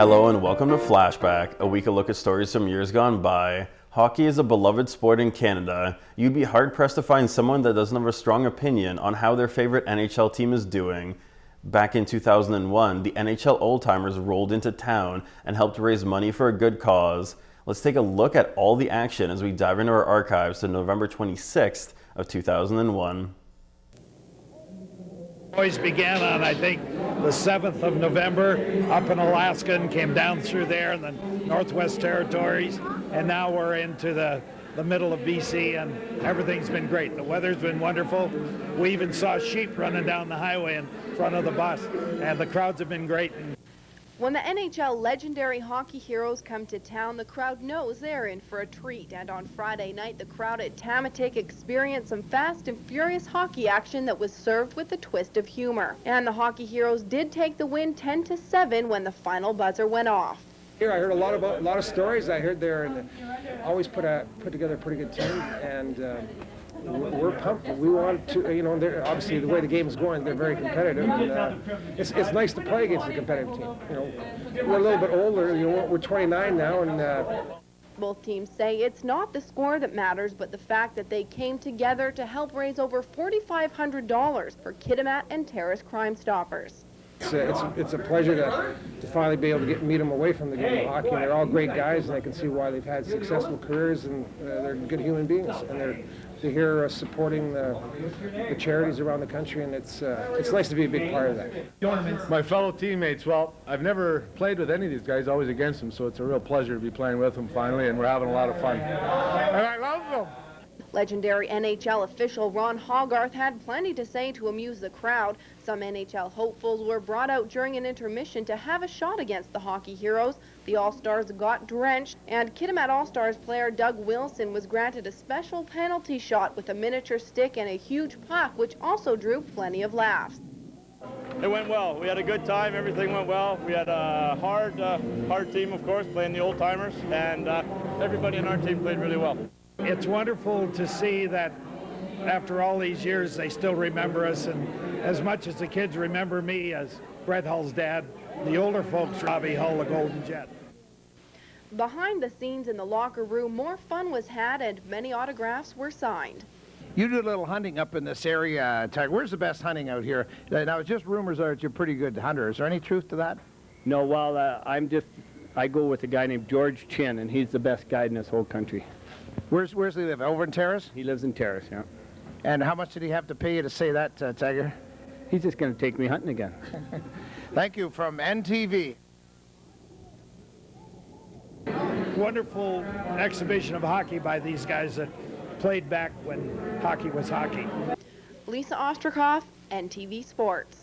Hello and welcome to Flashback, a weekly look at stories from years gone by. Hockey is a beloved sport in Canada. You'd be hard-pressed to find someone that doesn't have a strong opinion on how their favorite NHL team is doing. Back in 2001, the NHL old-timers rolled into town and helped raise money for a good cause. Let's take a look at all the action as we dive into our archives to November 26th of 2001. Boys began on, I think, the 7th of November up in Alaska and came down through there in the Northwest Territories, and now we're into the middle of BC, and everything's been great. The weather's been wonderful. We even saw sheep running down the highway in front of the bus, and the crowds have been great. When the NHL legendary hockey heroes come to town, the crowd knows they're in for a treat. And on Friday night, the crowd at Tamatik experienced some fast and furious hockey action that was served with a twist of humor. And the hockey heroes did take the win 10-7 when the final buzzer went off. Here I heard a lot of stories. I heard they're always put together a pretty good team, and we're pumped. We want to, obviously the way the game is going, they're very competitive. And, it's nice to play against a competitive team. We're a little bit older. We're 29 now, and both teams say it's not the score that matters, but the fact that they came together to help raise over $4,500 for Kitimat and terrorist crime stoppers. It's a pleasure to finally be able to meet them away from the game of hockey. And they're all great guys, and I can see why they've had successful careers, and they're good human beings. And they're here supporting the charities around the country, and it's nice to be a big part of that. My fellow teammates, well, I've never played with any of these guys, always against them, so it's a real pleasure to be playing with them finally, and we're having a lot of fun. And I love them! Legendary NHL official Ron Hogarth had plenty to say to amuse the crowd. Some NHL hopefuls were brought out during an intermission to have a shot against the hockey heroes. The All-Stars got drenched, and Kitimat All-Stars player Doug Wilson was granted a special penalty shot with a miniature stick and a huge puck, which also drew plenty of laughs. It went well. We had a good time. Everything went well. We had a hard team, of course, playing the old-timers, and everybody in our team played really well. It's wonderful to see that after all these years, they still remember us, and as much as the kids remember me as Brett Hull's dad, the older folks, Robbie Hull, the Golden Jet. Behind the scenes in the locker room, more fun was had and many autographs were signed. You do a little hunting up in this area, Tiger. Where's the best hunting out here? Now, it's just rumors are that you're a pretty good hunter. Is there any truth to that? No, well, I go with a guy named George Chin, and he's the best guide in this whole country. Where's he live? Over in Terrace? He lives in Terrace, yeah. And how much did he have to pay you to say that, Tiger? He's just going to take me hunting again. Thank you from NTV. Wonderful exhibition of hockey by these guys that played back when hockey was hockey. Lisa Ostrikoff, NTV Sports.